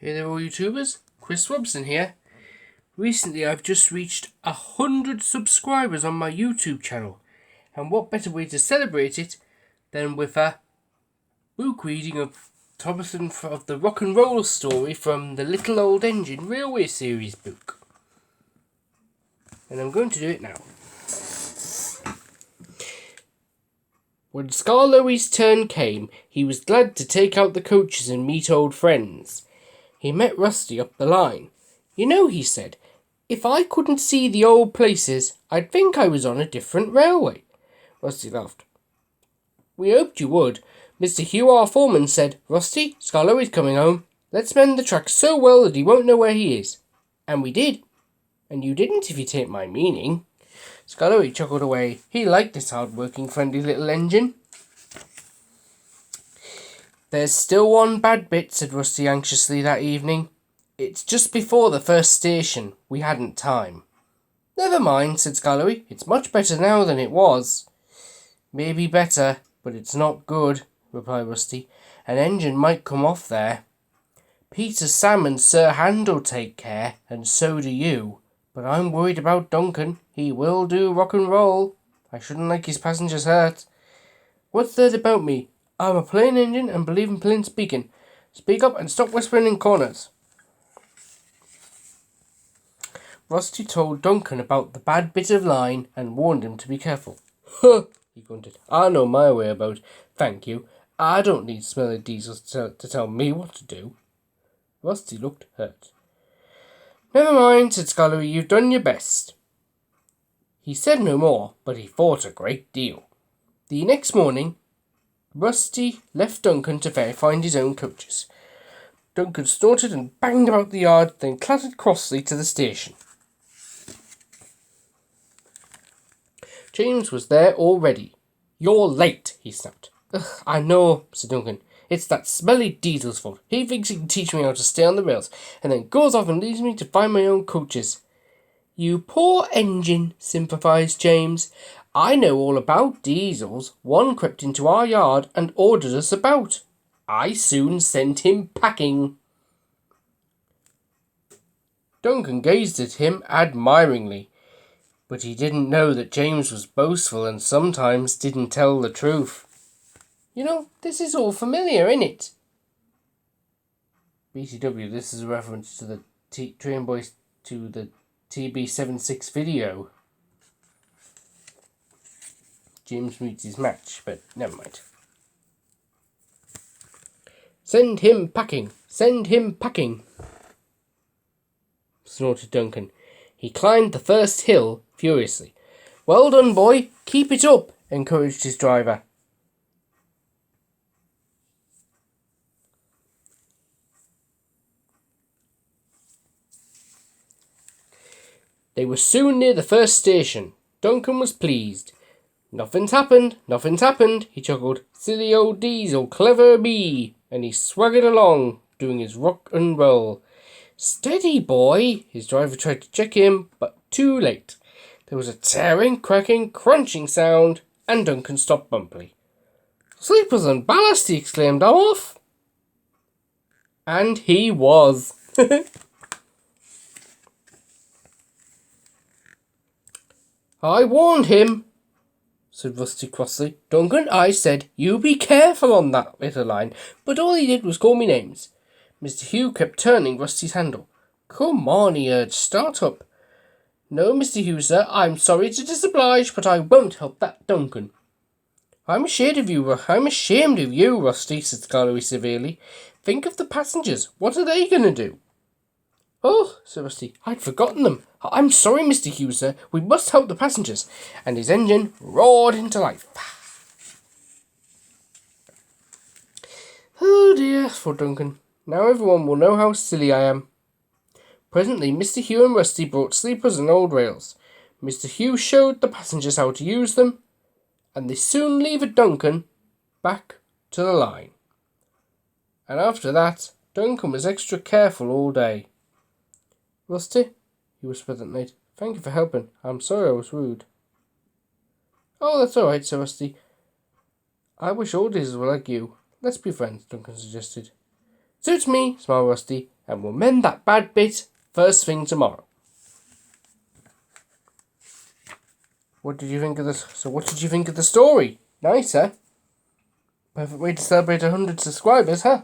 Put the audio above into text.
Hey there all YouTubers, Chris Robson here. Recently I've just reached 100 subscribers on my YouTube channel, and what better way to celebrate it than with a book reading of Thomason of the Rock and Roll Story from the Little Old Engine Railway Series book. And I'm going to do it now. When Skarloey's turn came, he was glad to take out the coaches and meet old friends. He met Rusty up the line. "You know," he said, "if I couldn't see the old places, I'd think I was on a different railway." Rusty laughed. "We hoped you would. Mr. Hugh, our foreman, said, 'Rusty, Skarloey's coming home. Let's mend the track so well that he won't know where he is.' And we did. And you didn't, if you take my meaning." Skarloey chuckled away. He liked this hard-working, friendly little engine. "There's still one bad bit," said Rusty anxiously that evening. "It's just before the first station. We hadn't time." "Never mind," said Skarloey. "It's much better now than it was." "Maybe better, but it's not good," replied Rusty. "An engine might come off there. Peter, Sam and Sir Handel take care, and so do you. But I'm worried about Duncan. He will do rock and roll. I shouldn't like his passengers hurt. What's that about me? I'm a plain engine and believe in plain speaking. Speak up and stop whispering in corners." Rusty told Duncan about the bad bit of line and warned him to be careful. "Huh," he grunted. "I know my way about. Thank you. I don't need smelly diesels to tell me what to do." Rusty looked hurt. "Never mind," said Skarloey. "You've done your best." He said no more, but he thought a great deal. The next morning, Rusty left Duncan to find his own coaches. Duncan snorted and banged about the yard, then clattered crossly to the station. James was there already. "You're late," he snapped. "Ugh, I know," said Duncan. "It's that smelly diesel's fault. He thinks he can teach me how to stay on the rails, and then goes off and leaves me to find my own coaches." "You poor engine," sympathized James. "I know all about diesels. One crept into our yard and ordered us about. I soon sent him packing." Duncan gazed at him admiringly, but he didn't know that James was boastful and sometimes didn't tell the truth. "You know, this is all familiar, innit?" BTW, this is a reference to the Train Boys to the TB76 video. James meets his match, but never mind. "Send him packing! Send him packing!" snorted Duncan. He climbed the first hill furiously. "Well done, boy! Keep it up!" encouraged his driver. They were soon near the first station. Duncan was pleased. Nothing's happened, he chuckled. "Silly old diesel, clever me!" And he swaggered along, doing his rock and roll. "Steady, boy!" His driver tried to check him, but too late. There was a tearing, cracking, crunching sound, and Duncan stopped bumpily. "Sleepers and ballast!" he exclaimed. "I'm off!" And he was. "I warned him," said Rusty crossly. "Duncan, I said, you be careful on that little line, but all he did was call me names." Mr. Hugh kept turning Rusty's handle. "Come on," he urged, "start up." "No, Mr. Hugh, sir, I'm sorry to disoblige, but I won't help that Duncan." I'm ashamed of you, Rusty," said Skarloey severely. "Think of the passengers. What are they going to do?" "Oh," said Rusty, "I'd forgotten them. I'm sorry, Mr. Hugh, sir. We must help the passengers." And his engine roared into life. "Oh dear," thought Duncan. "Now everyone will know how silly I am." Presently, Mr. Hugh and Rusty brought sleepers and old rails. Mr. Hugh showed the passengers how to use them, and they soon levered Duncan back to the line. And after that, Duncan was extra careful all day. "Rusty," he whispered that night, "thank you for helping. I'm sorry I was rude." "Oh, that's all right," said Rusty. "I wish all diesels were like you. Let's be friends," Duncan suggested. "Suits me," smiled Rusty, and we'll mend that bad bit first thing tomorrow. What did you think of this? So what did you think of the story? Nice, huh? Perfect way to celebrate 100 subscribers, huh?